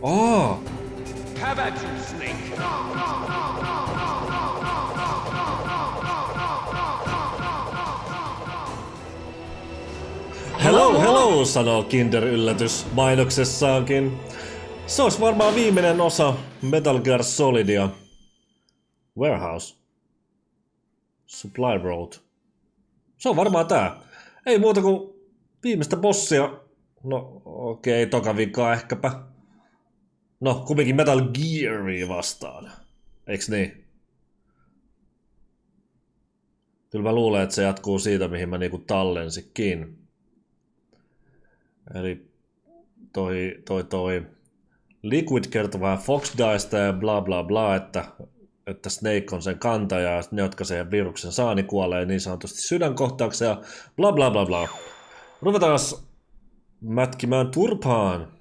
Oh! Have at you, snake! Hello, hello, sanoo Kinder-yllätys mainoksessaankin. Se olisi varmaan viimeinen osa Metal Gear Solidia. Warehouse. Supply Road. Se on varmaan tää. Ei muuta kuin viimeistä bossia. No okei, toka vikaa ehkäpä. No, kumminkin Metal Gearia vastaan. Eiks niin? Kyllä mä luulen, että se jatkuu siitä, mihin mä niinku tallensikin. Eli toi Liquid kertoo vähän Fox Dicesta ja bla bla bla, että Snake on sen kantaja ja ne, jotka sen viruksen saa, niin kuolee niin sanotusti sydänkohtaukseen ja bla bla bla bla. Ruvetaan mätkimään turpaan.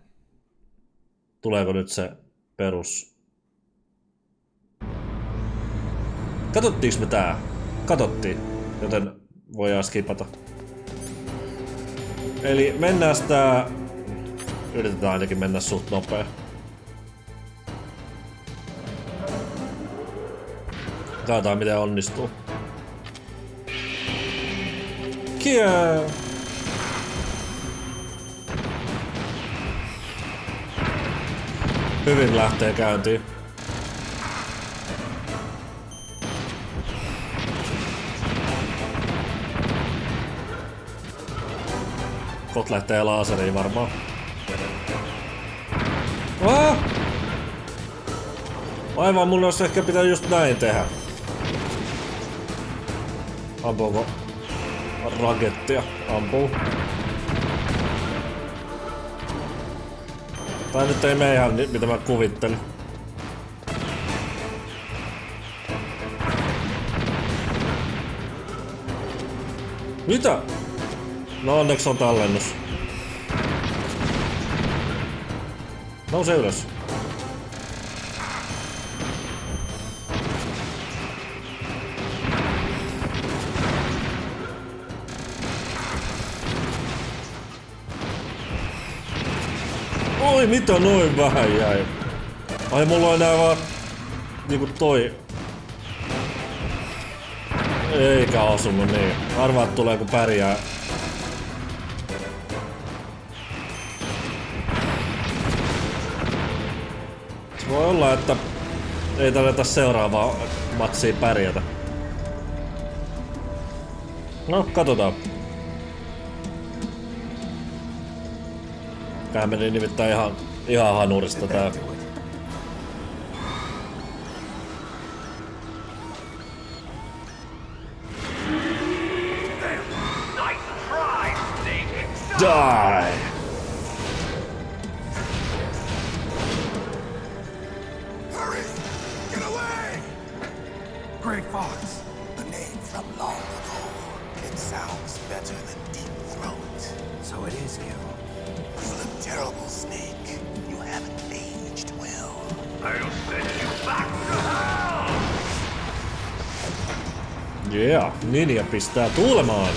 Tuleeko nyt se perus? Katottiinko me tää? Katottiin, joten voidaan skipata. Eli mennään sitä... Yritetään ainakin mennä suht nopea. Katsotaan miten onnistuu. Gear! Hyvin lähtee käyntiin. Kot lähtee laaseriin varmaan. Ah! Aivan, mun olisi ehkä pitää just näin tehdä. Ampuuko rakettia? Ampuu. Tai nyt ei mene ihan mitä mä kuvittelin. Mitä? No onneksi on tallennus. Nouse ylös. Oi mitä noin vähän jäi. Ai mulla on enää vaan niinku toi. Eikä osunut niin. Arvaat tulee kun pärjää. Voi olla, että ei tarvita seuraavaa matsia pärjätä. No, katsotaan. Tää meni nimittäin ihan hanurista tää. Die! Hurry! Get away! Grey Fox. A name from long ago. It sounds better than Deep Throat. So it is you. You look terrible, Snake. You haven't aged well. I'll send you back to hell! Yeah, Ninja pistää tuulemaan.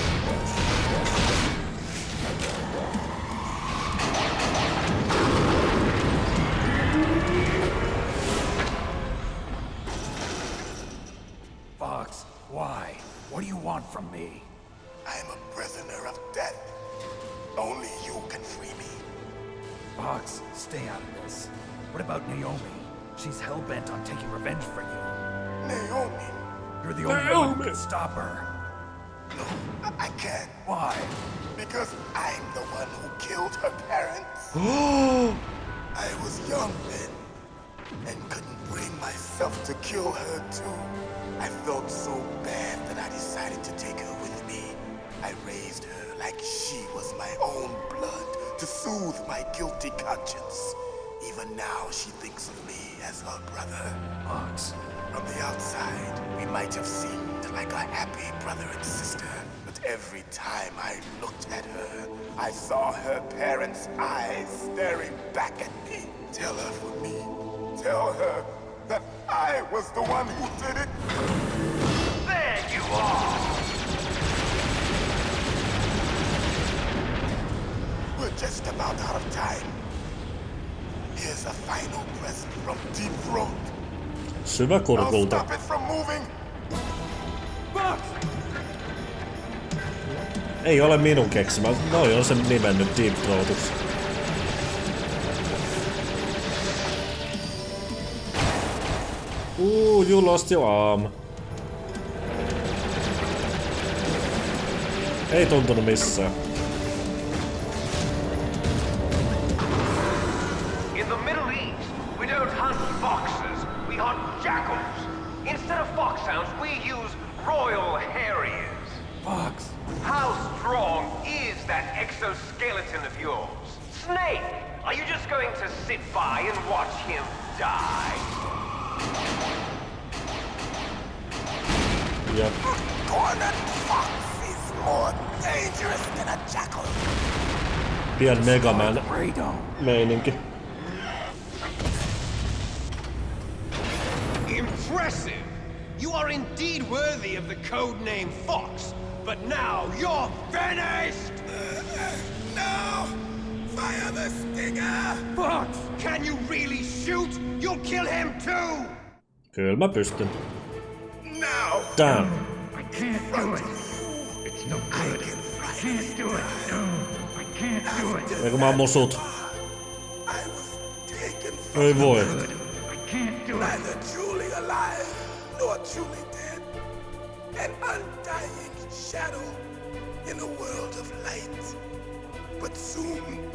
Fox, why? What do you want from me? I am a prisoner of death. Only you can free me. Fox, stay out of this. What about Naomi? She's hell-bent on taking revenge for you. Naomi? You're the only one who can stop her. No, I can't. Why? Because I'm the one who killed her parents. I was young then, and couldn't bring myself to kill her too. I felt so bad that I decided to take her with me. I raised her like she was my own blood to soothe my guilty conscience. Even now she thinks of me as her brother. Fox. From the outside, we might have seemed like a happy brother and sister, but every time I looked at her, I saw her parents' eyes staring back at me. Tell her for me. Tell her that I was the one who did it. There you are! We're just about out of time. Here's is a final present from Deep Throat. Now Syväkurkulta. stop it from moving. Fox! Ei ole minun keksimä. Noi on sen nimennyt Deep Throatiksi. You lost your arm. Ei tuntunut missään. In the Middle East, we don't hunt foxes, we hunt jackals. Instead of foxhounds, we use royal harriers. Fox! How strong is that exoskeleton of yours? Snake, are you just going to sit by and watch him die? Jep. Cornered fox is more dangerous than a jackal. Pian Megaman meininki. Impressive! You are indeed worthy of the codename Fox, but now you're finished! No! Fire the stinger! Fox, can you really shoot? You'll kill him too! Kyllä mä pystyn. Now! Damn. I can't do it. It's no good. I can't do it. No, I can't do it. Eikö mä ammun sut? I was taken from Ei voi. I can't do it. neither truly alive nor truly dead. An undying shadow in a world of light. But soon,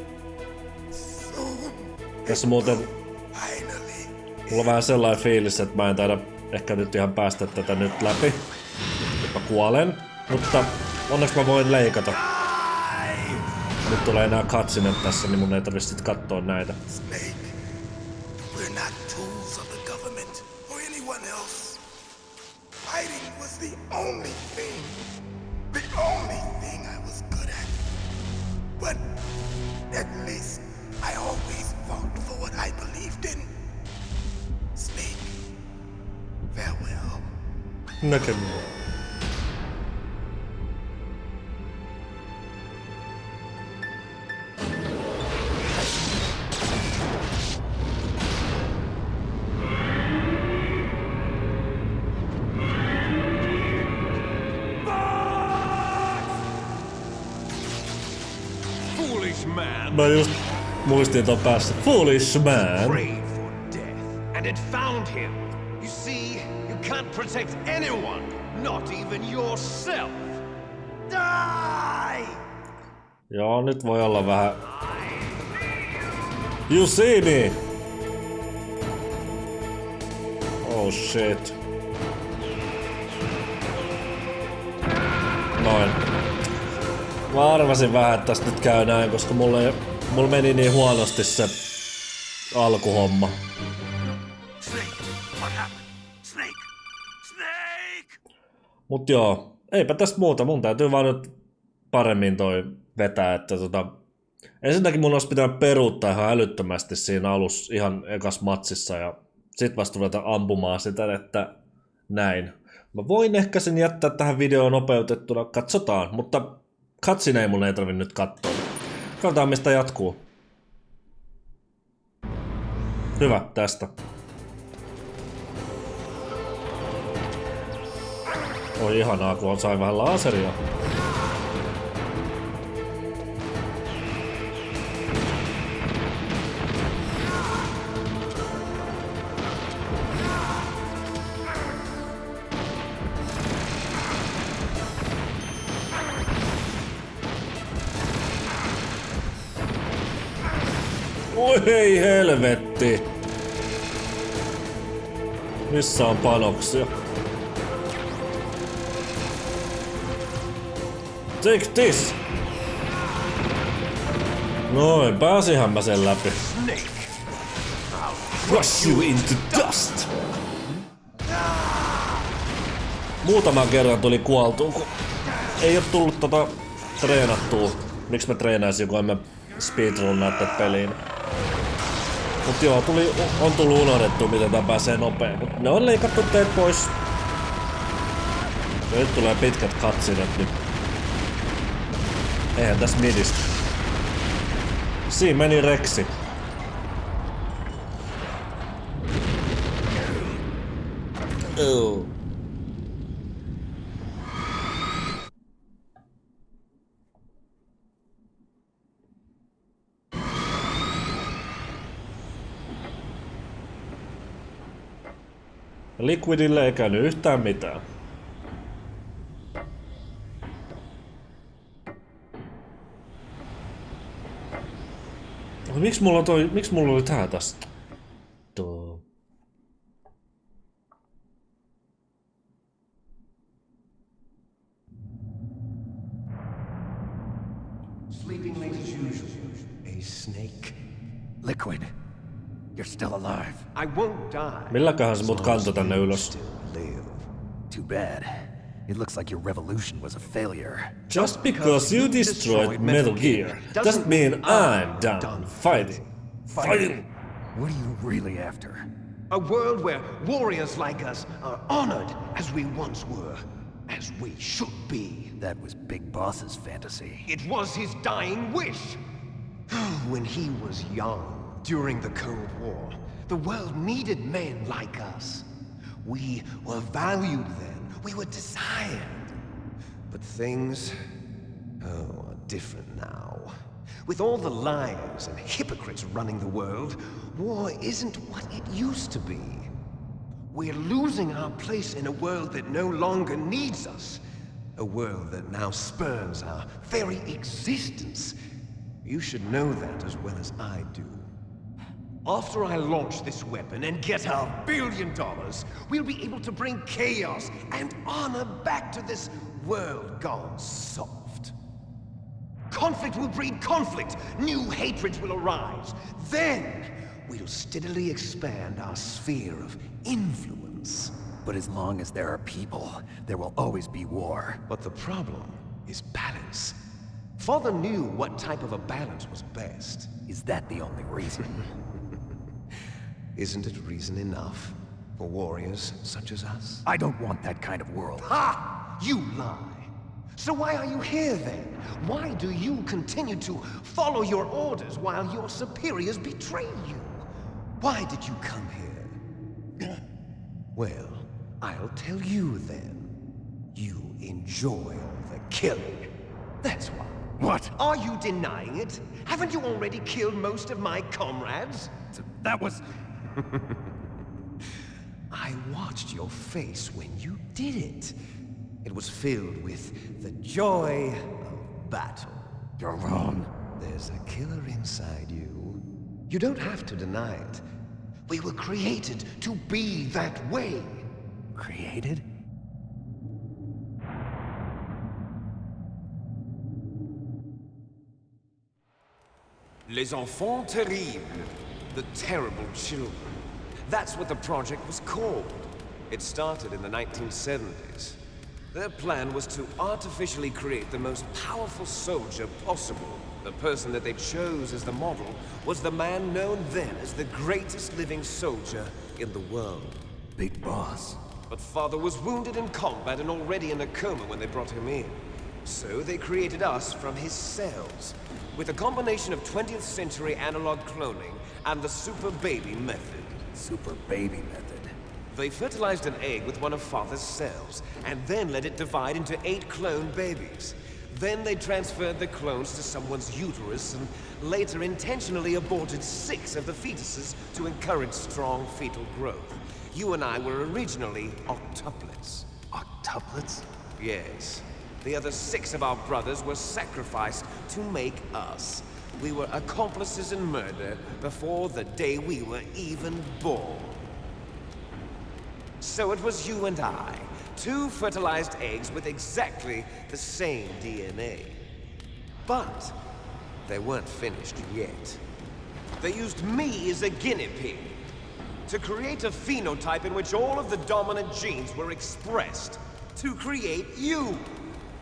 Tässä muuten finally, mulla on vähän sellainen fiilis, että mä en taida ehkä nyt ihan päästä tätä nyt läpi. Mä kuolen, mutta onneksi mä voin leikata. Nyt tulee enää cutscenet tässä, niin mun ei tarvitse sit kattoo näitä. Snake, we're not tools of the government or anyone else. Fighting was the only thing I was good at. But at least I always fought for what I believed in. Snake, farewell. Näkemiin. Foolish man! Mä just muistin ton päässä. Foolish man. Prayed for death and had found him. You see, you can't protect anyone, not even yourself. Die! Joo, nyt voi olla vähän... You see me! Oh shit. Noin. Mä arvasin vähän, että tästä nyt käy näin, koska mulla meni niin huonosti se alkuhomma. Snake, what happened? Snake! Snake! Mut joo, eipä tästä muuta. Mun täytyy vaan nyt paremmin toi vetää, että ensinnäkin mun olisi pitänyt peruuttaa ihan älyttömästi siinä alussa ihan ekas matsissa ja sit vasta ruveta ampumaan sitä, että näin. Mä voin ehkä sen jättää tähän videoon nopeutettuna, katsotaan, mutta cutscene ei mun ei tarvi nyt katsoa. Katsotaan mistä jatkuu. Hyvä, tästä. Oi ihanaa, kun sain vähän laseria. Oi hei helvetti! Missä on panoksia? Take this! Noin, pääsihän mä sen läpi. Crush you into dust! Muutaman kerran tuli kuoltua, kun ei oo tullut treenattua. Miksi mä treenaisin, kun en mä speedrunnaa tätä peliin. Mut joo, on tullut unohdettua, miten tää pääsee nopeen. Mut ne on leikattu teet pois. Ja nyt tulee pitkät cutscenet, niin eihän tässä midistä. Siinä meni Reksi. Oh. Liquidille ei käynyt yhtään mitään. Miksi mulla oli tää tästä? Tuo. Sleeping late as usual. A snake. Liquid. You're still alive. I won't die. Milläköhän se mut kantoi tänne ylös? Too bad. It looks like your revolution was a failure. Just because you destroyed Metal Gear doesn't mean I'm done fighting. Fighting! What are you really after? A world where warriors like us are honored as we once were, as we should be. That was Big Boss's fantasy. It was his dying wish. When he was young, during the Cold War, the world needed men like us. We were valued then. We were desired. But things, are different now. With all the liars and hypocrites running the world, war isn't what it used to be. We're losing our place in a world that no longer needs us. A world that now spurns our very existence. You should know that as well as I do. After I launch this weapon and get $1 billion, we'll be able to bring chaos and honor back to this world gone soft. Conflict will breed conflict. New hatreds will arise. Then, we'll steadily expand our sphere of influence. But as long as there are people, there will always be war. But the problem is balance. Father knew what type of a balance was best. Is that the only reason? Isn't it reason enough for warriors such as us? I don't want that kind of world. Ha! You lie! So why are you here then? Why do you continue to follow your orders while your superiors betray you? Why did you come here? Well, I'll tell you then. You enjoy all the killing. That's why. What? Are you denying it? Haven't you already killed most of my comrades? That was... I watched your face when you did it. It was filled with the joy of battle. You're wrong. There's a killer inside you. You don't have to deny it. We were created to be that way. Created? Les enfants terribles. The terrible children. That's what the project was called. It started in the 1970s. Their plan was to artificially create the most powerful soldier possible. The person that they chose as the model was the man known then as the greatest living soldier in the world. Big Boss. But Father was wounded in combat and already in a coma when they brought him in. So they created us from his cells, with a combination of 20th century analog cloning and the super baby method. Super baby method. They fertilized an egg with one of Father's cells, and then let it divide into 8 clone babies. Then they transferred the clones to someone's uterus, and later intentionally aborted 6 of the fetuses to encourage strong fetal growth. You and I were originally octuplets. Octuplets? Yes. The other 6 of our brothers were sacrificed to make us. We were accomplices in murder before the day we were even born. So it was you and I, 2 fertilized eggs with exactly the same DNA. But they weren't finished yet. They used me as a guinea pig to create a phenotype in which all of the dominant genes were expressed to create you.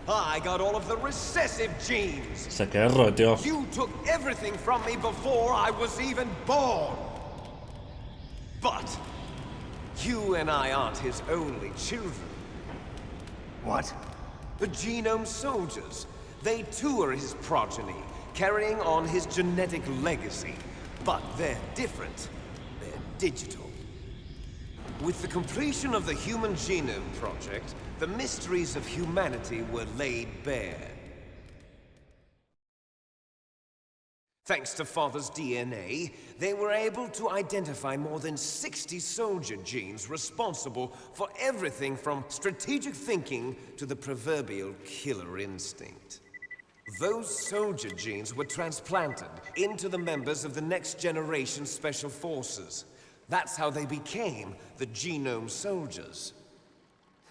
I got all of the recessive genes. Sä kerroit jo. You took everything from me before I was even born. But you and I aren't his only children. What? The genome soldiers. They too are his progeny, carrying on his genetic legacy. But they're different. They're digital. With the completion of the Human Genome Project, the mysteries of humanity were laid bare. Thanks to Father's DNA, they were able to identify more than 60 soldier genes responsible for everything from strategic thinking to the proverbial killer instinct. Those soldier genes were transplanted into the members of the next generation special forces. That's how they became the Genome Soldiers.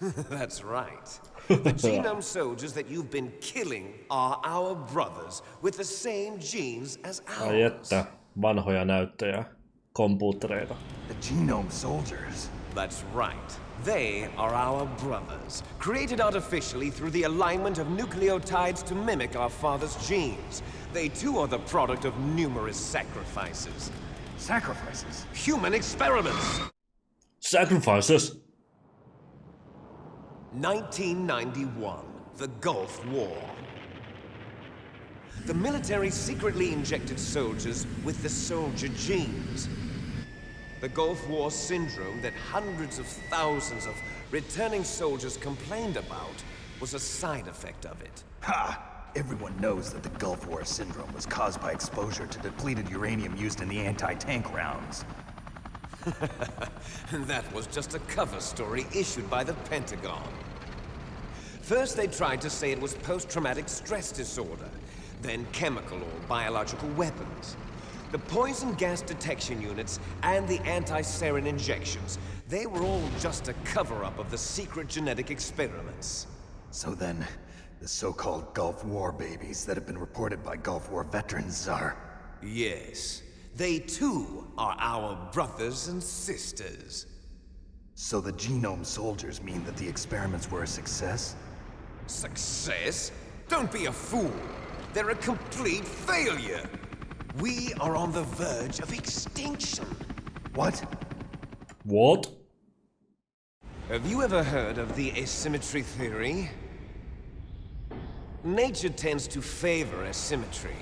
That's right. The Genome Soldiers that you've been killing are our brothers with the same genes as ours. Ai että, vanhoja näyttöjä, kompuuttereita. The Genome Soldiers? That's right. They are our brothers, created artificially through the alignment of nucleotides to mimic our father's genes. They too are the product of numerous sacrifices. Sacrifices? Human experiments! Sacrifices! 1991, the Gulf War. The military secretly injected soldiers with the soldier genes. The Gulf War syndrome that hundreds of thousands of returning soldiers complained about was a side effect of it. Ha! Everyone knows that the Gulf War syndrome was caused by exposure to depleted uranium used in the anti-tank rounds. That was just a cover story issued by the Pentagon. First they tried to say it was post-traumatic stress disorder, then chemical or biological weapons. The poison gas detection units and the anti-sarin injections, they were all just a cover-up of the secret genetic experiments. So then, the so-called Gulf War babies that have been reported by Gulf War veterans are... Yes. They too are our brothers and sisters. So the Genome Soldiers mean that the experiments were a success? Success? Don't be a fool. They're a complete failure. We are on the verge of extinction. What? What? Have you ever heard of the asymmetry theory? Nature tends to favor asymmetry.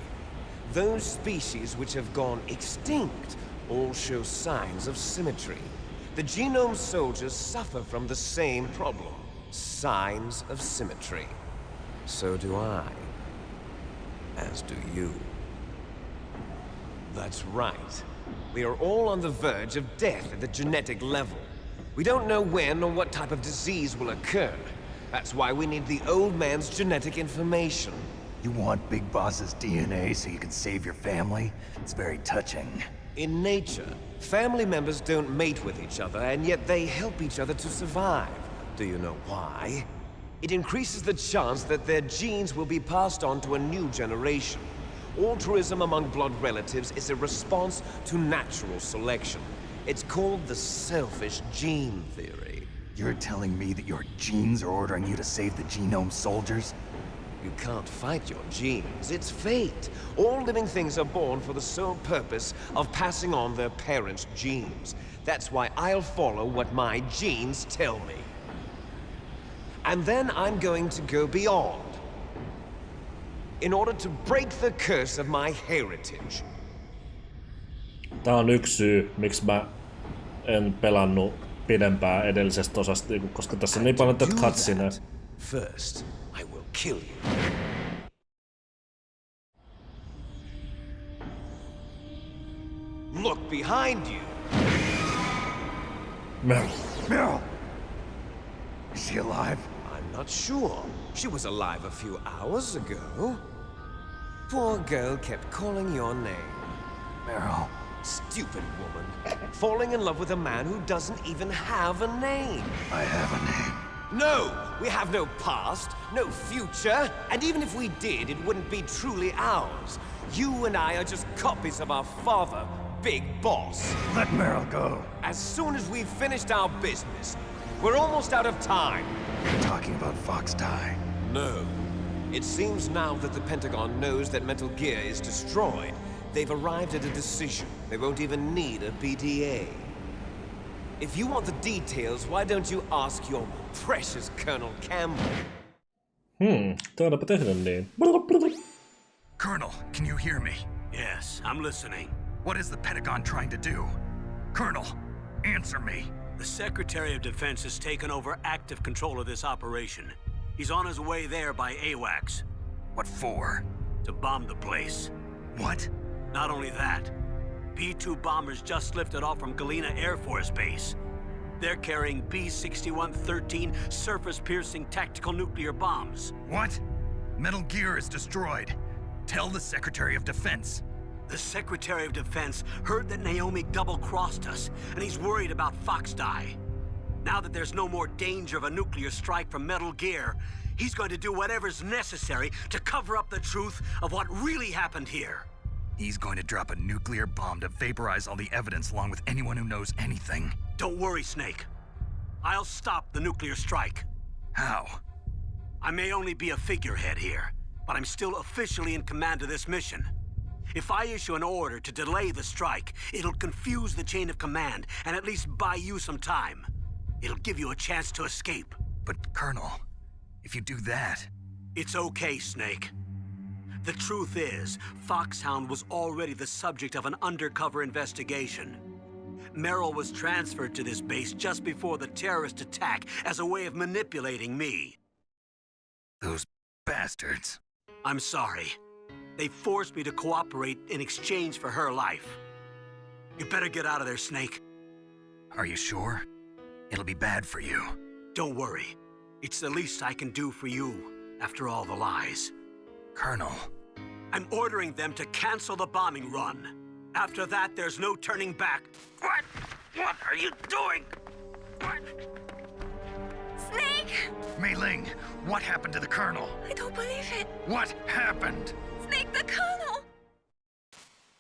Those species which have gone extinct all show signs of symmetry. The Genome Soldiers suffer from the same problem. Signs of symmetry. So do I. As do you. That's right. We are all on the verge of death at the genetic level. We don't know when or what type of disease will occur. That's why we need the old man's genetic information. You want Big Boss's DNA so you can save your family? It's very touching. In nature, family members don't mate with each other, and yet they help each other to survive. Do you know why? It increases the chance that their genes will be passed on to a new generation. Altruism among blood relatives is a response to natural selection. It's called the selfish gene theory. You're telling me that your genes are ordering you to save the Genome Soldiers? You can't fight your genes. It's fate. All living things are born for the sole purpose of passing on their parents' genes. That's why I'll follow what my genes tell me. And then I'm going to go beyond. In order to break the curse of my heritage. Tää on yksi syy, miksi mä en pelannut pidempään edellisestä osasta, koska tässä on niin paljon tätä cutsceneja. First, I will kill you. Look behind you. Meryl! Is she alive? I'm not sure. She was alive a few hours ago. Poor girl kept calling your name. Meryl. Stupid woman. Falling in love with a man who doesn't even have a name. I have a name. No! We have no past, no future, and even if we did, it wouldn't be truly ours. You and I are just copies of our father, Big Boss. Let Meryl go. As soon as we've finished our business, we're almost out of time. You're talking about Fox Die. No. It seems now that the Pentagon knows that Metal Gear is destroyed. They've arrived at a decision. They won't even need a BDA. If you want the details, why don't you ask your precious Colonel Campbell? Taidaanpa tehdä niin. Colonel, can you hear me? Yes, I'm listening. What is the Pentagon trying to do? Colonel, answer me. The Secretary of Defense has taken over active control of this operation. He's on his way there by AWACS. What for? To bomb the place. What? Not only that, B-2 bombers just lifted off from Galena Air Force Base. They're carrying B-6113 surface-piercing tactical nuclear bombs. What? Metal Gear is destroyed. Tell the Secretary of Defense. The Secretary of Defense heard that Naomi double-crossed us, and he's worried about Foxdie. Now that there's no more danger of a nuclear strike from Metal Gear, he's going to do whatever's necessary to cover up the truth of what really happened here. He's going to drop a nuclear bomb to vaporize all the evidence along with anyone who knows anything. Don't worry, Snake. I'll stop the nuclear strike. How? I may only be a figurehead here, but I'm still officially in command of this mission. If I issue an order to delay the strike, it'll confuse the chain of command and at least buy you some time. It'll give you a chance to escape. But, Colonel, if you do that... It's okay, Snake. The truth is, Foxhound was already the subject of an undercover investigation. Merrill was transferred to this base just before the terrorist attack as a way of manipulating me. Those bastards. I'm sorry. They forced me to cooperate in exchange for her life. You better get out of there, Snake. Are you sure? It'll be bad for you. Don't worry. It's the least I can do for you, after all the lies. Colonel. I'm ordering them to cancel the bombing run. After that, there's no turning back. What? What are you doing? What? Snake! Mei Ling, what happened to the Colonel? I don't believe it. What happened? Snake the Colonel!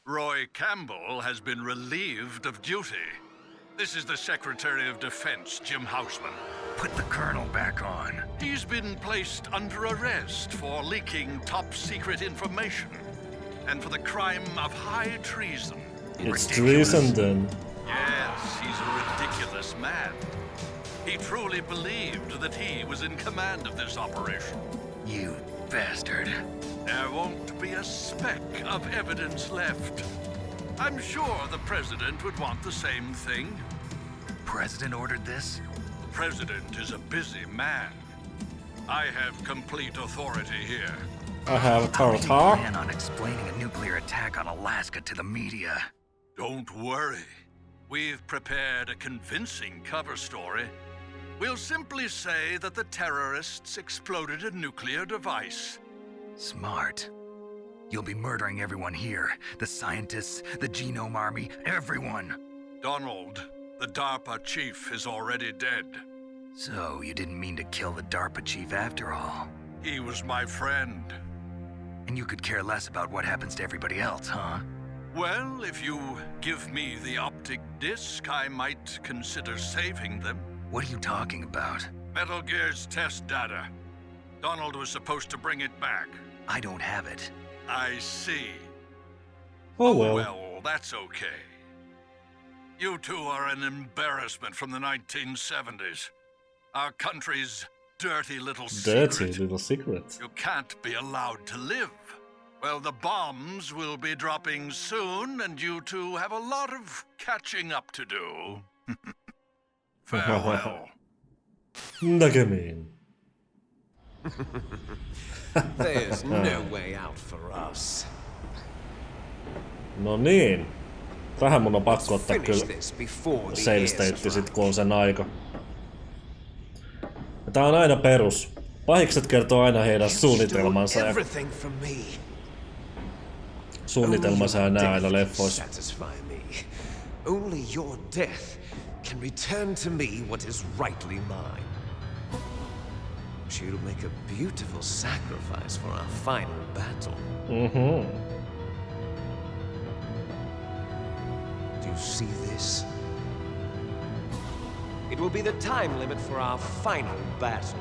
Roy Campbell has been relieved of duty. This is the Secretary of Defense, Jim Houseman. Put the Colonel back on. He's been placed under arrest for leaking top-secret information and for the crime of high treason. It's treason then. Yes, he's a ridiculous man. He truly believed that he was in command of this operation. You bastard. There won't be a speck of evidence left. I'm sure the President would want the same thing. President ordered this? President is a busy man. I have complete authority here. I have a How do you tartar. plan on explaining a nuclear attack on Alaska to the media? Don't worry. We've prepared a convincing cover story. We'll simply say that the terrorists exploded a nuclear device. Smart. You'll be murdering everyone here. The scientists, the Genome Army, everyone. Donald, the DARPA chief, is already dead. So, you didn't mean to kill the DARPA chief after all. He was my friend. And you could care less about what happens to everybody else, huh? Well, if you give me the optic disc, I might consider saving them. What are you talking about? Metal Gear's test data. Donald was supposed to bring it back. I don't have it. I see. Oh well. Well, that's okay. You two are an embarrassment from the 1970s. Our country's dirty little secret. Dirty little secret. You can't be allowed to live. Well, the bombs will be dropping soon, and you two have a lot of catching up to do. Farewell. Näkemiin. There's no way out for us. No niin. Tähän mun on pakko ottaa Finish kyllä this before the save air's state sit right. kun on sen aika. Ja tää on aina perus. Pahikset kertoo aina heidän suunnitelmansa ja Everything from me. suunnitelmansa ja nää aina leffoissa. Only your death can return to me what is rightly mine. She'll make a beautiful sacrifice for our final battle. Do you see this? It will be the time limit for our final battle.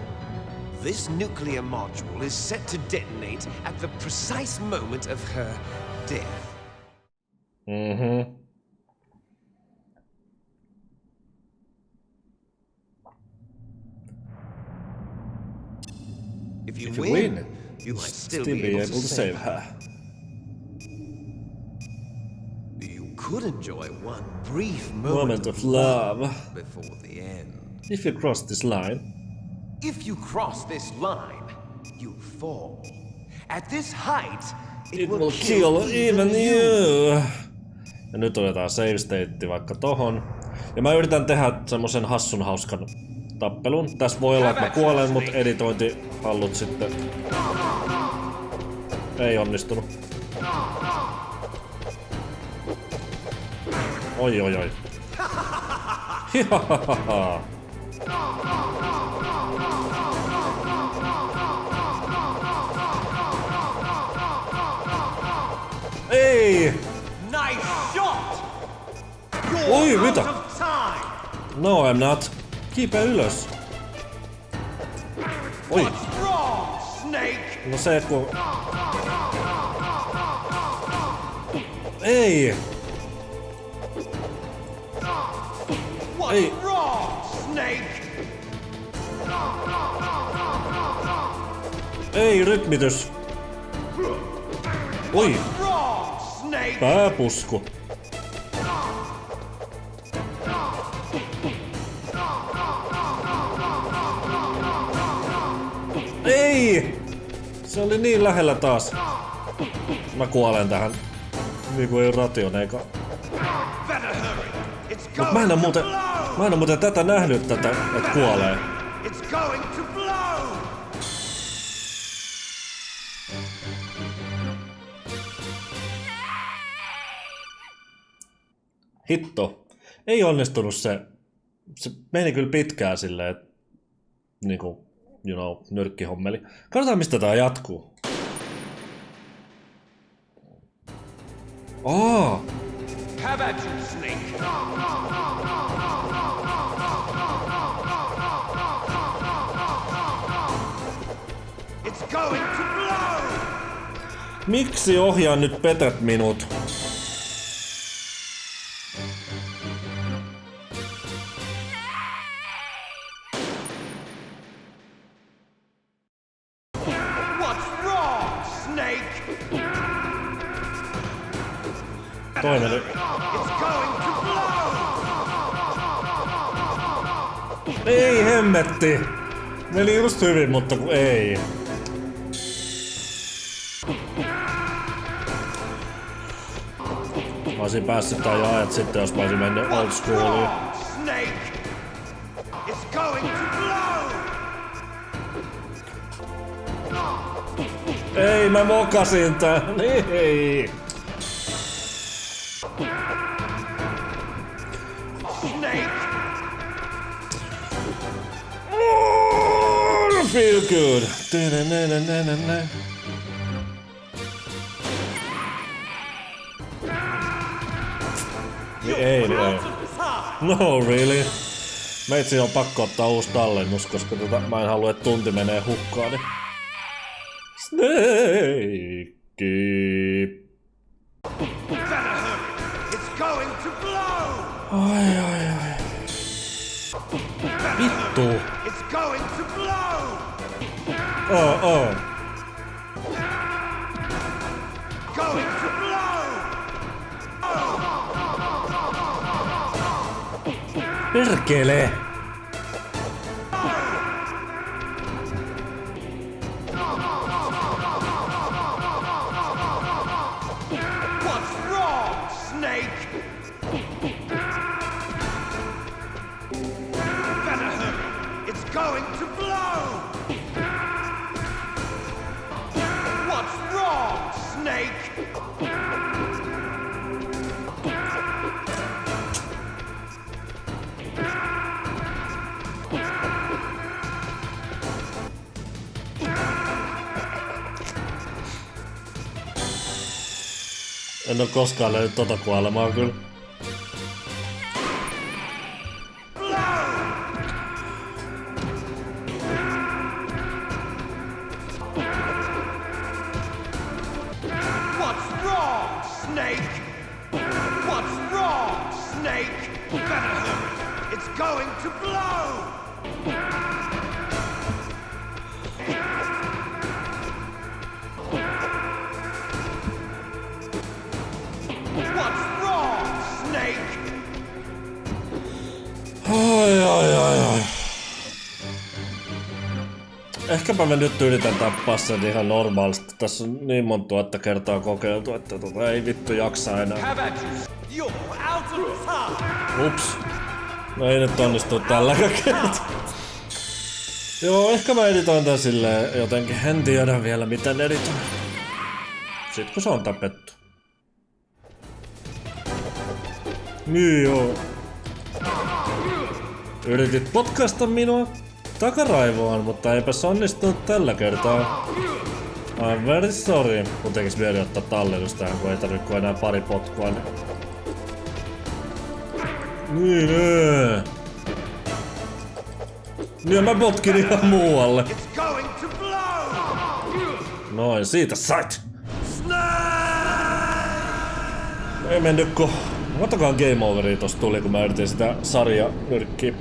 This nuclear module is set to detonate at the precise moment of her death. If you win, you might still be able to save her. You could enjoy one brief Moment of love. before the end. If you cross this line. If you cross this line, you fall. At this height, It will kill even you. Ja nyt otetaan save state vaikka tohon. Ja mä yritän tehdä semmosen hassun hauskan tappelun. Tässä voi olla, että mä kuolen, mut editointihallut sitten ei onnistunut. Oi oi oi. Hihahaha. Ei! Nice shot! Oi, You're mitä? out of time! No I'm not. Kiipeä ylös. Oi. What's wrong, Snake? No se kun... Ei! What's Ei. wrong, Snake? Ei rytmitys. Oi! Wrong, Snake? Pääpusku. Ei! Se oli niin lähellä taas. Mä kuolen tähän. Niinku ei rationeikaan. Better hurry. It's Mut going mä en oo to muuten... blow! Mä en oo muuten tätä nähnyt tätä, et kuolee. It's going to blow! Hitto. Ei onnistunut se. Se meni kyllä pitkään silleen, että niinku, you know, nyrkkihommeli. Katsotaan mistä tää jatkuu. Aa! Have at you, Snake! It's going to blow! Miksi ohjaan nyt petät minut? What's wrong, Snake? Toinen. It's going to blow! Ei hemmetti! Meni just hyvin, mutta kun ei. Mä olisin päässyt tää jo ajat sitten, jos mä olisin mennyt old schooliin. Snake! It's going to blow! Ei, mä mokasin tän. Ei. Snake! Oh, feel good. Ei. No really? Meitsi on pakko ottaa uusi tallennus, koska mä en halua, että tunti menee hukkaan. Niin... Snake. It's going to blow! Ai. Vittu. It's going to blow! Oh. Going to blow! Perkele. What's wrong, Snake? Better hurry. It's going to blow! What's wrong, Snake? En oo koskaan löynyt tota kuolemaa kyllä. What's wrong, Snake? What's wrong, Snake? Better hurry. It's going to blow! What's wrong, Ai. Ehkäpä mä nyt yritän tappaa sen ihan normaalisti. Tässä on niin monta tuhatta kertaa kokeiltu, että ei vittu jaksa enää. Ups. No ei nyt onnistu tälläkään kertaa. Joo, ehkä mä editoin tän silleen jotenkin. En tiedä vielä miten editoin. Sit kun se on tapettu. Niin joo. Yritit potkaista minua takaraivoon, mutta eipä se onnistunut tällä kertaa. I'm very sorry. Mun tekis mieli ottaa tallennus tähän, kun ei tarvitse kuin enää pari potkua. Niin. Niin mä potkin ihan muualle. Noin, siitä sait! Ei mennyt kun... Montakaan game overia tossa tuli, kun mä yritin sitä sarjanyrkkiä.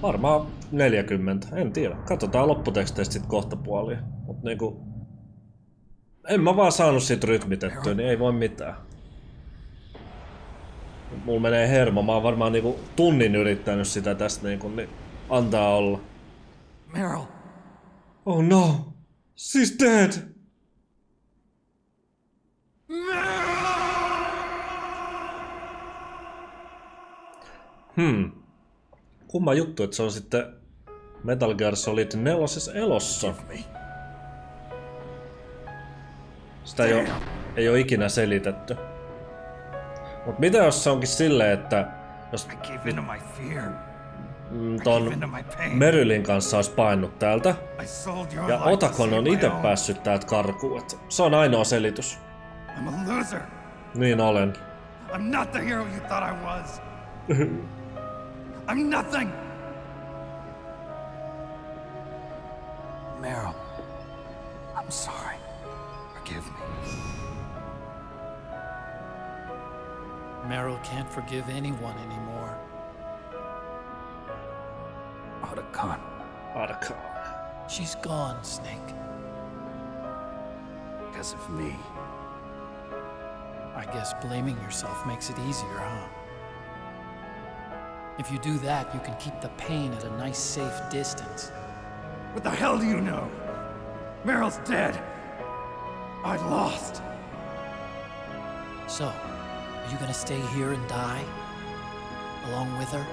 Varmaan 40, en tiedä. Katsotaan lopputeksteistä sit kohta puolia. Mut niinku... En mä vaan saanut sit rytmitettyä, niin ei voi mitään. Mulla menee hermo, mä oon varmaan niinku tunnin yrittänyt sitä tästä niinku, niin antaa olla. Meryl. Oh no! She's dead! Kumma juttu, että se on sitten Metal Gear Solid 4 elossa. Sitä ei oo ikinä selitetty. Mut mitä jos se onkin silleen, että jos ton Merylin kanssa olisi painut täältä ja Otakon on itse päässyt täältä karkuun, että se on ainoa selitys. Niin olen. I'm not the hero you thought I was. I'm nothing. Meryl, I'm sorry. Forgive me. Meryl can't forgive anyone anymore. Alkaa. She's gone, Snake. Because of me. I guess blaming yourself makes it easier, huh? If you do that, you can keep the pain at a nice, safe distance. What the hell do you know? Meryl's dead. I lost. So, are you gonna stay here and die? Along with her?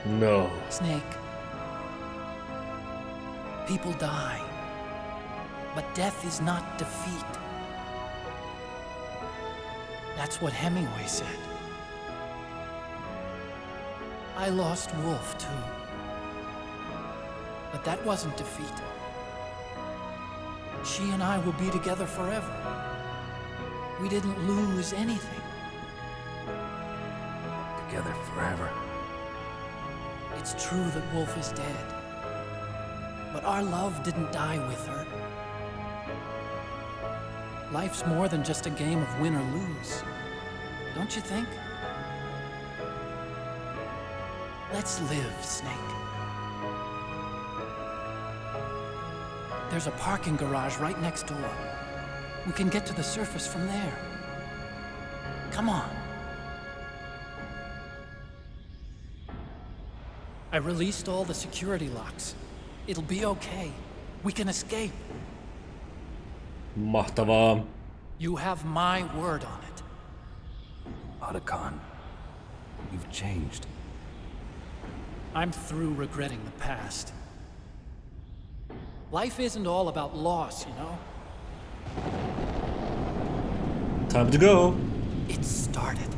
No. Snake. People die. But death is not defeat. That's what Hemingway said. I lost Wolf, too. But that wasn't defeat. She and I will be together forever. We didn't lose anything. Together forever. It's true that Wolf is dead. But our love didn't die with her. Life's more than just a game of win or lose. Don't you think? Let's live, Snake. There's a parking garage right next door. We can get to the surface from there. Come on. I released all the security locks. It'll be okay. We can escape. Mahtavaa. You have my word on it. Otacon, you've changed. I'm through regretting the past. Life isn't all about loss, you know? Time to go. It started.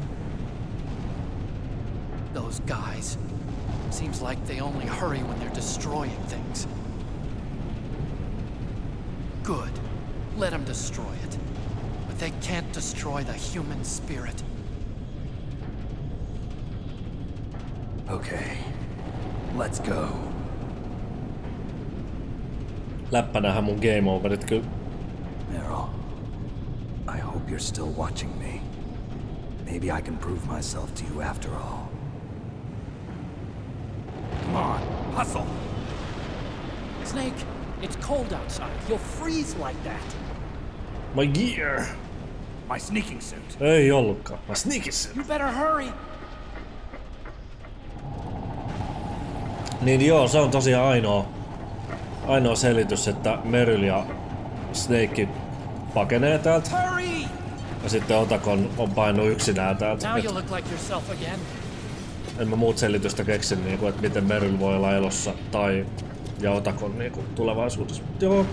Those guys. Seems like they only hurry when they're destroying things. Good. Let them destroy it. But they can't destroy the human spirit. Okay. Let's go. Läppänähän mun game overit kyllä. Meryl, I hope you're still watching me. Maybe I can prove myself to you after all. Come on, hustle! Snake, it's cold outside. You'll freeze like that. My gear. My sneaking suit. Ei ollutkaan. Mä sneakissä. You better hurry. Niin joo, se on tosiaan ainoa selitys, että Meryl ja Snake pakenee täältä. Hurry! Ja sitten Otakon on painut yksinään täältä. Now you look like yourself again. En mä muut selitystä keksin, niinku, että miten Meryl voi olla elossa ja Otakon niinku, tulevaisuudessa. Joo.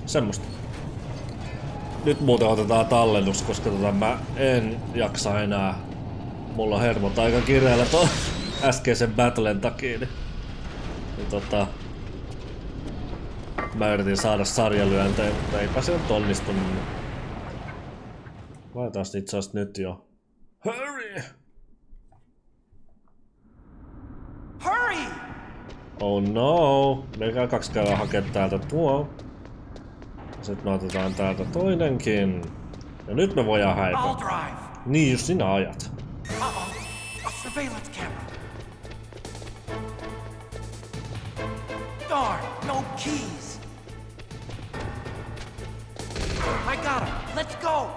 Semmosta. Nyt muuten otetaan tallennus, koska mä en jaksa enää. Mulla on hermot aika kireellä tuon äskeisen battlen takia. Niin mä yritin saada sarjalyöntejä, mutta eipä se nyt onnistunut. Laitetaan itse asiassa nyt jo. Hurry! Hurry! Oh no! Meikää 2 käydään hakea täältä tuo. Sitten me otetaan täältä toinenkin. Ja nyt me voidaan häipää. I'll drive. Niin, just sinä ajat. Uh-oh. A surveillance camera. Darn, no keys. I got him. Let's go.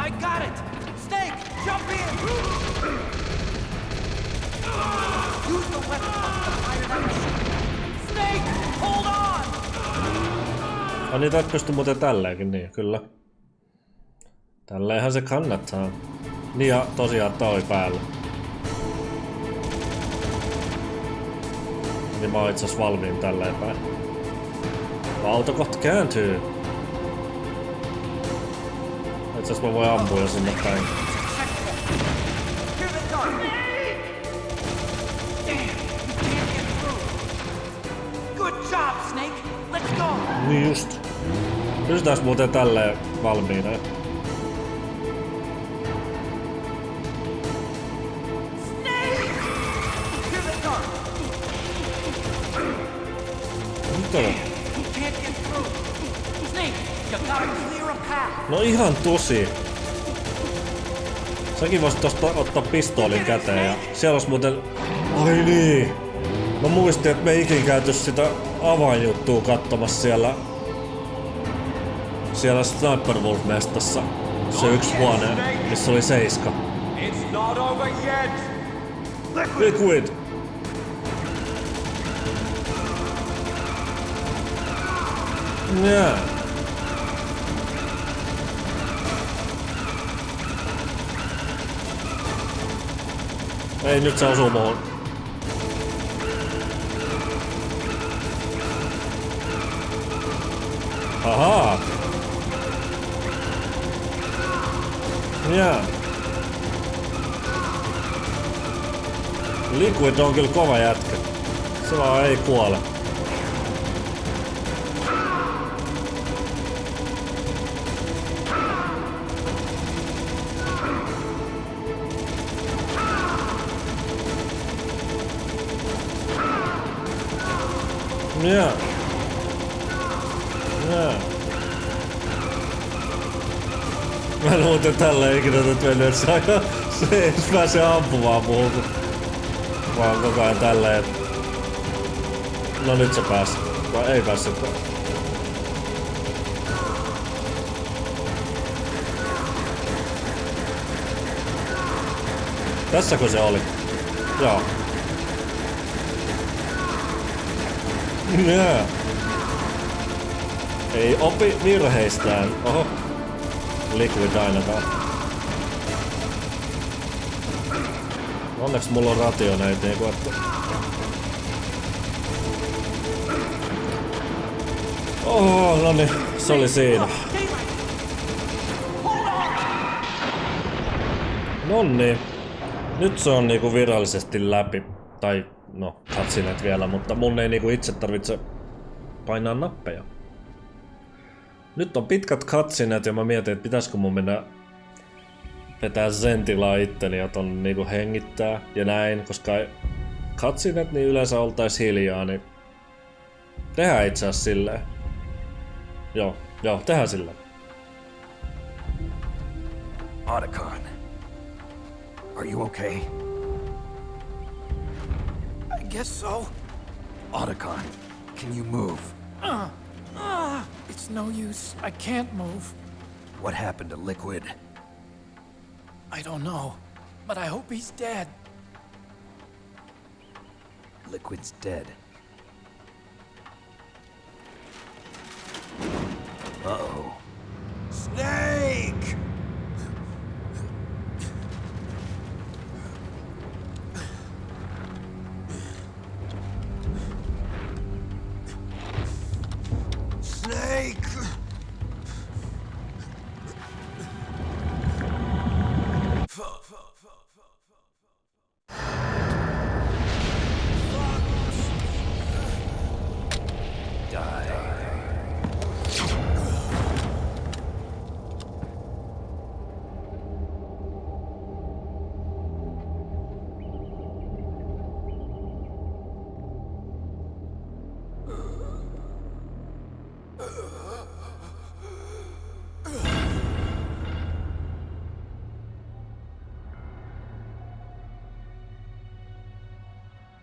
I got it. Snake, jump in. Use the weapon to fire that machine. Snake, hold on. No niin, tää pystyy muuten tälleenkin, niin kyllä. Tälleenhän se kannattaa. Niin ja tosiaan toi päällä. Niin mä oon itse asiassa valmiin tälleen päin. Auto kohta kääntyy. Itse asiassa mä voin ampua jo sinne päin. Niin just. Pysytääs muuten tälleen valmiina. No ihan tosi. Säkin voisit tosta ottaa pistoolin käteen ja siellä olisi muuten... Ai niin! Mä muistin, että me ikin käyty sitä avainjuttua katsomassa siellä Sniper Wolf-mestassa. Se yksi huone, missä oli 7. Liquid! Yeah. Ei, nyt se osuu muun. Ahaa! Yeah. Liquid on kyllä kova jätkä. Se vaan ei kuole. Yeah. Yeah. Mä luulen tällä ikinä nyt mennyt, että se ei pääse ampumaan muuta. Vaan koko ajan tälleen. No nyt se pääsi. Vai ei päässytkään. Tässäkö se oli? Joo. Yeah. Ei opi virheistään. Oho. Liquid ainakaan. Onneksi mulla on rationeita niinku että... Oh, noniin. Se oli siinä. Noniin. Nyt se on niinku virallisesti läpi. Tai no, cutscenet vielä, mutta mun ei niinku itse tarvitse painaa nappeja. Nyt on pitkät cutscenet ja mä mietin, että pitäisikö mun mennä vetää zen-tilaa itteni ja ton niinku hengittää ja näin, koska cutscenet niin yleensä oltais hiljaa, niin tehdään itse asiassa silleen. Joo, tehdään silleen. Otacon, are you okay? I guess so. Otacon, can you move? It's no use. I can't move. What happened to Liquid? I don't know, but I hope he's dead. Liquid's dead. Uh-oh. Snake! Snake!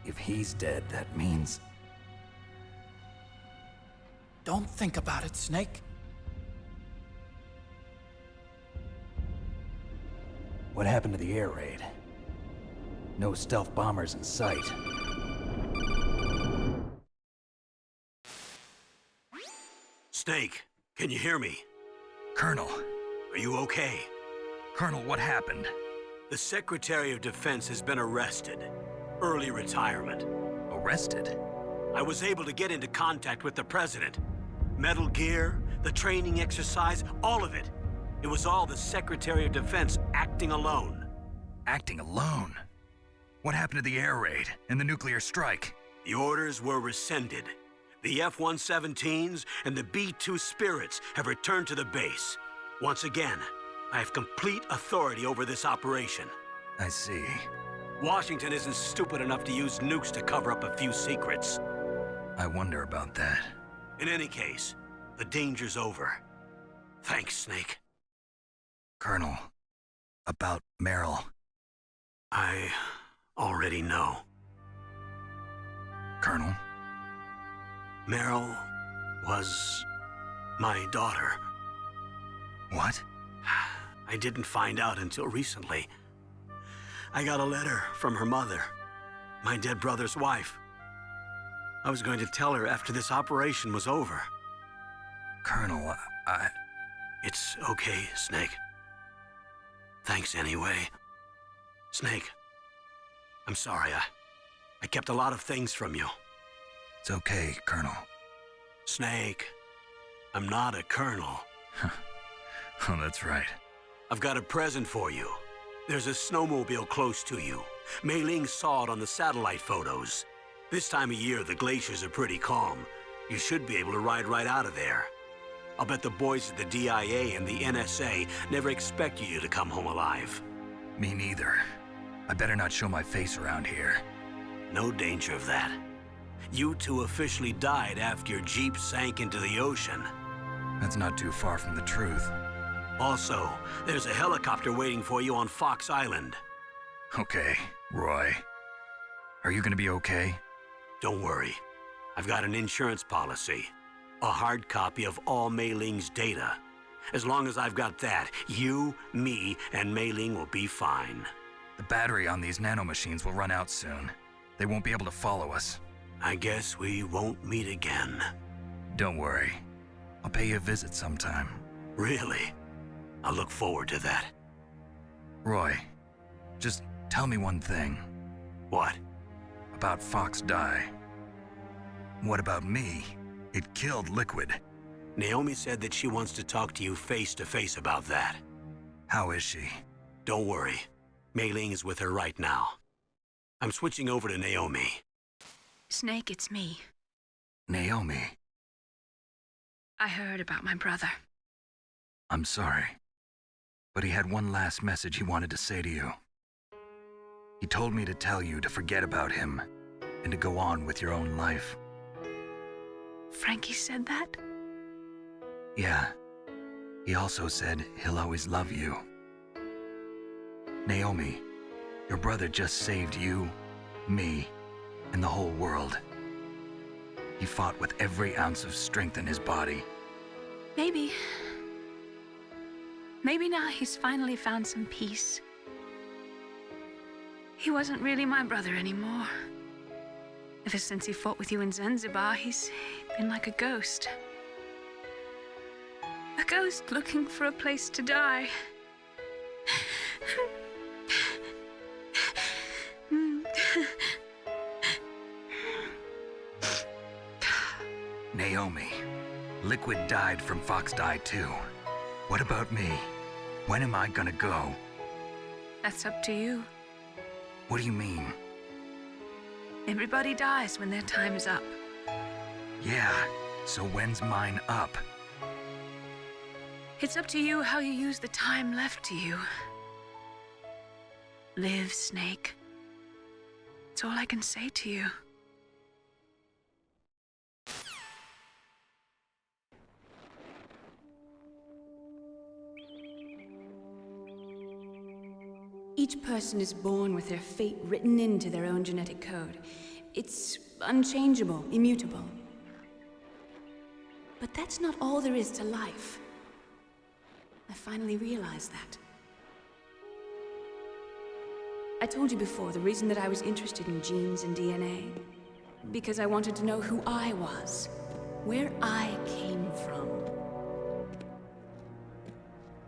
If he's dead, that means... Don't think about it, Snake. What happened to the air raid? No stealth bombers in sight. Snake, can you hear me? Colonel. Are you okay? Colonel, what happened? The Secretary of Defense has been arrested. Early retirement. Arrested? I was able to get into contact with the President. Metal Gear, the training exercise, all of it. It was all the Secretary of Defense acting alone. Acting alone? What happened to the air raid and the nuclear strike? The orders were rescinded. The F-117s and the B-2 Spirits have returned to the base. Once again, I have complete authority over this operation. I see. Washington isn't stupid enough to use nukes to cover up a few secrets. I wonder about that. In any case, the danger's over. Thanks, Snake. Colonel, about Meryl. I already know. Colonel? Meryl was my daughter. What? I didn't find out until recently. I got a letter from her mother, my dead brother's wife. I was going to tell her after this operation was over. Colonel, It's okay, Snake. Thanks anyway. Snake, I'm sorry. I kept a lot of things from you. It's okay, Colonel. Snake, I'm not a colonel. Oh, that's right. I've got a present for you. There's a snowmobile close to you. Mei Ling saw it on the satellite photos. This time of year, the glaciers are pretty calm. You should be able to ride right out of there. I'll bet the boys at the DIA and the NSA never expect you to come home alive. Me neither. I better not show my face around here. No danger of that. You two officially died after your Jeep sank into the ocean. That's not too far from the truth. Also, there's a helicopter waiting for you on Fox Island. Okay, Roy. Are you gonna be okay? Don't worry. I've got an insurance policy. A hard copy of all Mei Ling's data. As long as I've got that, you, me, and Mei Ling will be fine. The battery on these nanomachines will run out soon. They won't be able to follow us. I guess we won't meet again. Don't worry. I'll pay you a visit sometime. Really? I look forward to that. Roy, just tell me one thing. What? About Fox Die. What about me? It killed Liquid. Naomi said that she wants to talk to you face to face about that. How is she? Don't worry. Mei Ling is with her right now. I'm switching over to Naomi. Snake, it's me. Naomi. I heard about my brother. I'm sorry. But he had one last message he wanted to say to you. He told me to tell you to forget about him and to go on with your own life. Frankie said that? Yeah. He also said he'll always love you. Naomi, your brother just saved you, me, and the whole world. He fought with every ounce of strength in his body. Maybe now he's finally found some peace. He wasn't really my brother anymore. Ever since he fought with you in Zanzibar, he's been like a ghost. A ghost looking for a place to die. Naomi, Liquid died from Fox Die too. What about me? When am I gonna go? That's up to you. What do you mean? Everybody dies when their time is up. Yeah, so when's mine up? It's up to you how you use the time left to you. Live, Snake. That's all I can say to you. Each person is born with their fate written into their own genetic code. It's unchangeable, immutable. But that's not all there is to life. I finally realized that. I told you before the reason that I was interested in genes and DNA. Because I wanted to know who I was, where I came from.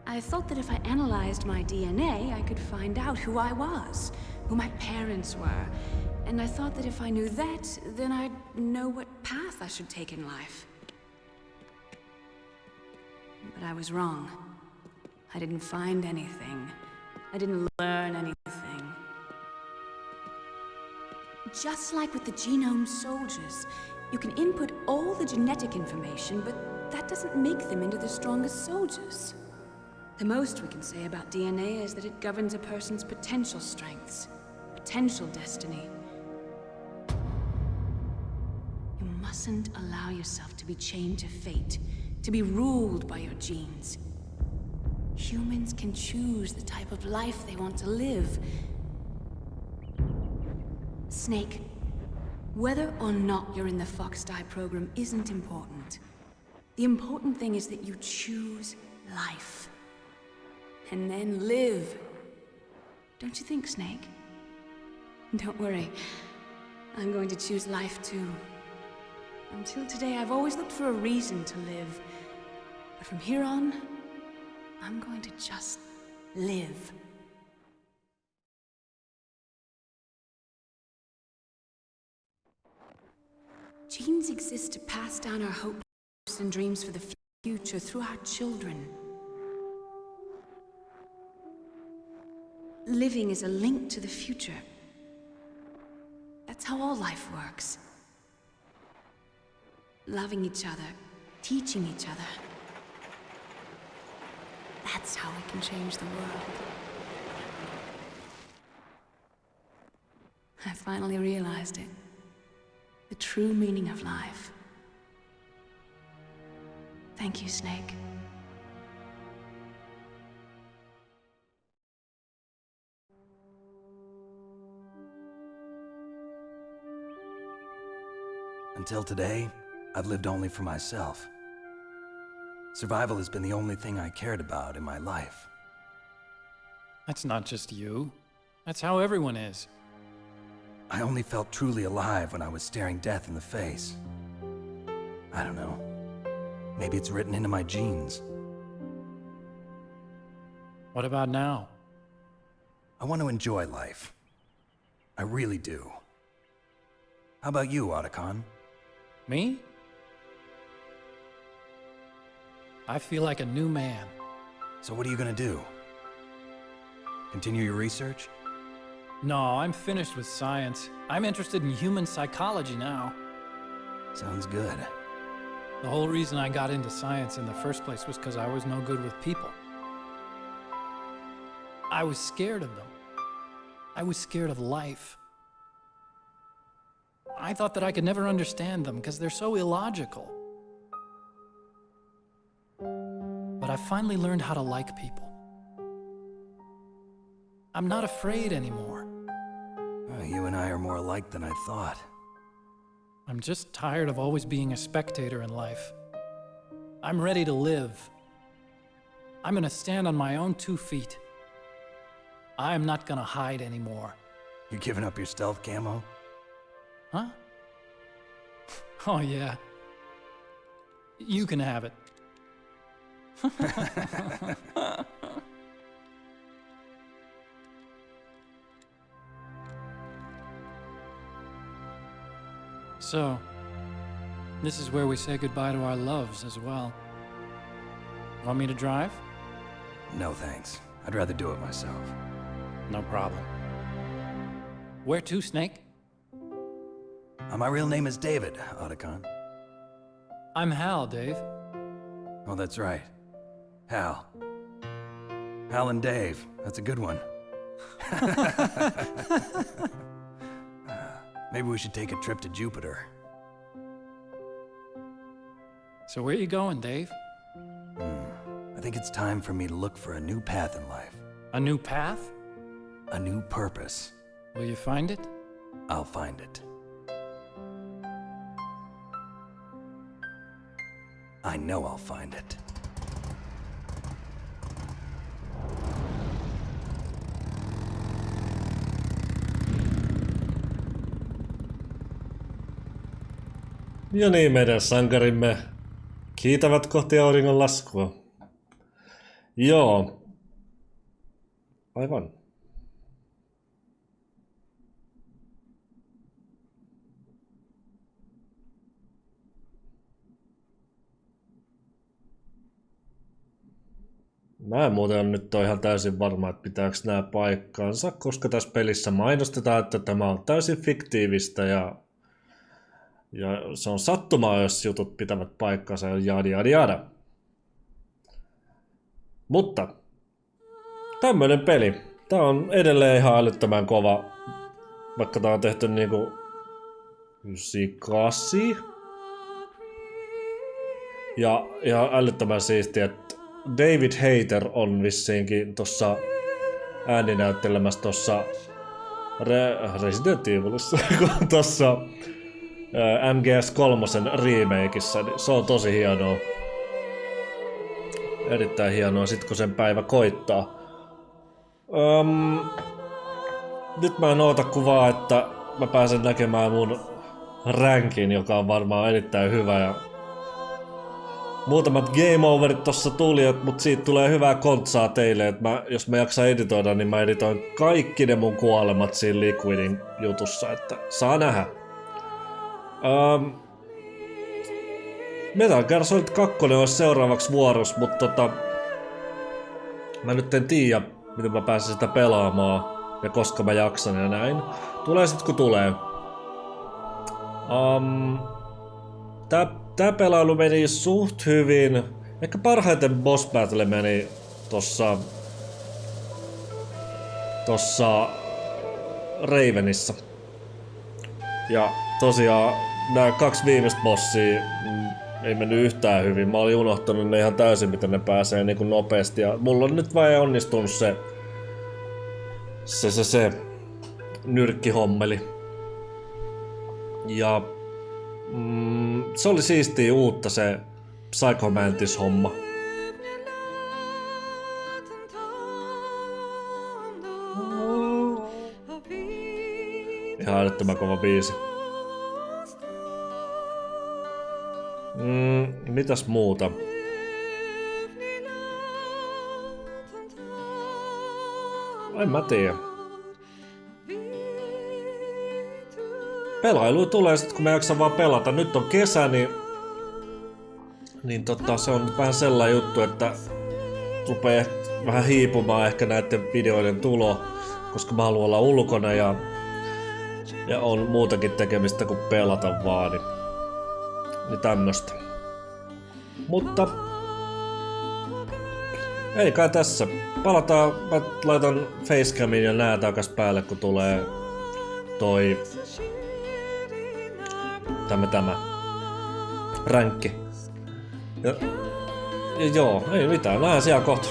I thought that if I analyzed my DNA, I could find out who I was, who my parents were. And I thought that if I knew that, then I'd know what path I should take in life. But I was wrong. I didn't find anything. I didn't learn anything. Just like with the genome soldiers, you can input all the genetic information, but that doesn't make them into the strongest soldiers. The most we can say about DNA is that it governs a person's potential strengths, potential destiny. You mustn't allow yourself to be chained to fate, to be ruled by your genes. Humans can choose the type of life they want to live. Snake, whether or not you're in the Fox Die program isn't important. The important thing is that you choose life. And then live. Don't you think, Snake? Don't worry. I'm going to choose life too. Until today, I've always looked for a reason to live. But from here on, I'm going to just live. Genes exist to pass down our hopes and dreams for the future through our children. Living is a link to the future. That's how all life works. Loving each other, teaching each other. That's how we can change the world. I finally realized it. The true meaning of life. Thank you, Snake. Until today, I've lived only for myself. Survival has been the only thing I cared about in my life. That's not just you. That's how everyone is. I only felt truly alive when I was staring death in the face. I don't know. Maybe it's written into my genes. What about now? I want to enjoy life. I really do. How about you, Otacon? Me? I feel like a new man. So what are you gonna do? Continue your research? No, I'm finished with science. I'm interested in human psychology now. Sounds good. The whole reason I got into science in the first place was because I was no good with people. I was scared of them. I was scared of life. I thought that I could never understand them because they're so illogical. But I finally learned how to like people. I'm not afraid anymore. You and I are more alike than I thought. I'm just tired of always being a spectator in life. I'm ready to live. I'm gonna stand on my own 2 feet. I'm not gonna hide anymore. You giving up your stealth camo? Huh? Oh yeah. You can have it. So, this is where we say goodbye to our loves as well. Want me to drive? No thanks. I'd rather do it myself. No problem. Where to, Snake? My real name is David, Otacon. I'm Hal, Dave. Oh, that's right. Hal. Hal and Dave. That's a good one. Maybe we should take a trip to Jupiter. So where you going, Dave? I think it's time for me to look for a new path in life. A new path? A new purpose. Will you find it? I'll find it. I know I'll find it. Ja niin, meidän sankarimme kiitävät kohti auringon laskua. Joo. Aivan. Mä en muuten nyt ole ihan täysin varma, että pitääkö nämä paikkaansa, koska tässä pelissä mainostetaan, että tämä on täysin fiktiivistä ja se on sattumaa, jos jutut pitävät paikkansa ja jada. Mutta tämmönen peli. Tää on edelleen ihan älyttömän kova, vaikka tää on tehty niinku 98. Ja ihan älyttömän siistiä, että David Hayter on vissiinkin tossa ääninäyttelemässä tossa Resident Evilissa, kun tossa MGS3 remakeissa, niin se on tosi hienoa. Erittäin hienoa sit kun sen päivä koittaa. Nyt mä en oota kuvaa, että mä pääsen näkemään mun rankin, joka on varmaan erittäin hyvä. Ja muutamat game overit tossa tuli, mutta siitä tulee hyvää kontsaa teille, että jos mä jaksan editoida, niin mä editoin kaikki ne mun kuolemat siinä Liquidin jutussa, että saa nähdä. Metal Gear Solid 2 olisi seuraavaksi vuorossa, mutta mä nyt en tiedä, miten mä pääsen sitä pelaamaan ja koska mä jaksan ja näin. Tulee sit kun tulee. Tää pelailu meni suht hyvin. Ehkä parhaiten boss battle meni tossa Ravenissa. Ja tosiaan nämä 2 viimeistä bossia ei mennyt yhtään hyvin. Mä olin unohtanut ne ihan täysin, miten ne pääsee niin kuin nopeasti. Ja mulla on nyt vaan onnistunut se nyrkkihommeli. Ja se oli siistiä uutta se Psycho Mantis-homma. Ihan älyttömän kova biisi. Mitäs muuta? En mä tiedä. Pelailu tulee sit kun mä jaksan vaan pelata. Nyt on kesä, niin se on nyt vähän sellainen juttu, että rupee vähän hiipumaan ehkä näiden videoiden tulo, koska mä haluan olla ulkona ja on muutakin tekemistä kuin pelata vaan, niin tämmöstä. Mutta ei kai tässä. Palataan, mä laitan facecamin ja nää takas päälle, kun tulee toi tämä ränkki. Ja joo, ei mitään, nähdään siellä kohta.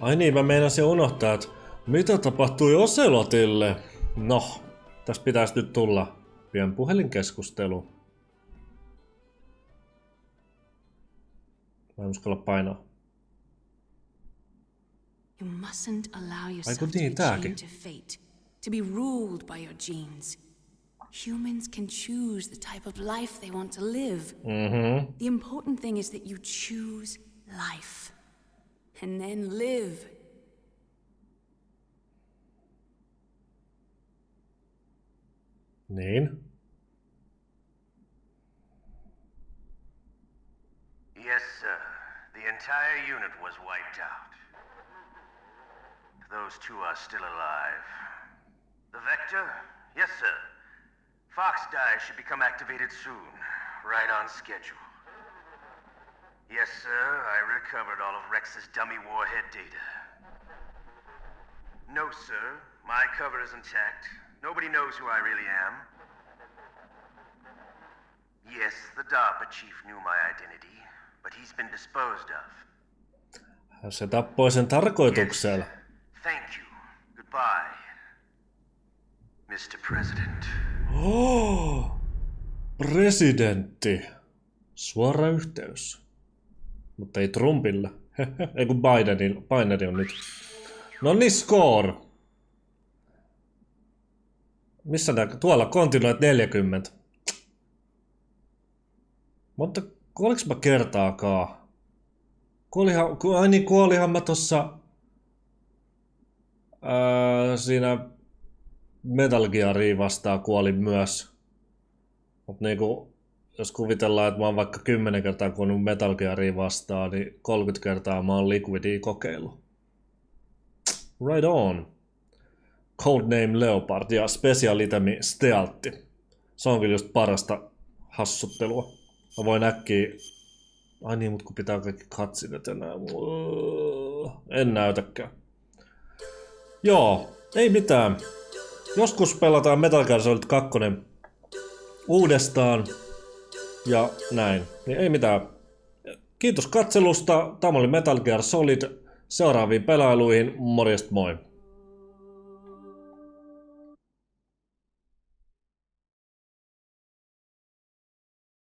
Ai niin, mä meinasin unohtaa, että mitä tapahtui Ocelotille? No, tässä pitäisi nyt tulla pian puhelinkeskustelu. Mä en uskalla painaa. You mustn't allow yourself to be chained to fate, to be ruled by your genes. Humans can choose the type of life they want to live. The important thing is that you choose life. And then live. Niin. Yes, sir. The entire unit was wiped out. Those two are still alive. The Vector? Yes, sir. Fox Die should become activated soon. Right on schedule. Yes, sir. I recovered all of Rex's dummy warhead data. No, sir. My cover is intact. Nobody knows who I really am. Yes, the DARPA chief knew my identity, but he's been disposed of. Se tappoi sen tarkoituksella. Yes. Thank you. Goodbye, Mr. President. Oh, presidentti. Suora yhteys. Mutta ei Trumpilla. Ei kun Biden on nyt. No niin, score. Missä nää? Tuolla kontinuit 40. Mutta kuoliks mä kertaakaan? Kuolihan mä tossa siinä Metal Gearia vastaan kuolin myös. Mut niinku jos kuvitellaan, että mä oon vaikka 10 kertaa kuollut Metal Gearia vastaan, niin 30 kertaa mä oon Liquidia kokeillut. Right on. Codename Leopard ja Special Itemi Stealth. Se on kyllä just parasta hassuttelua. Mä voin äkkiä... Ai niin, mut kun pitää kaikki cutscenet enää. En näytäkään. Joo, ei mitään. Joskus pelataan Metal Gear Solid 2 uudestaan. Ja näin. Niin ei mitään. Kiitos katselusta. Tämä oli Metal Gear Solid. Seuraaviin pelailuihin. Morjesta moi.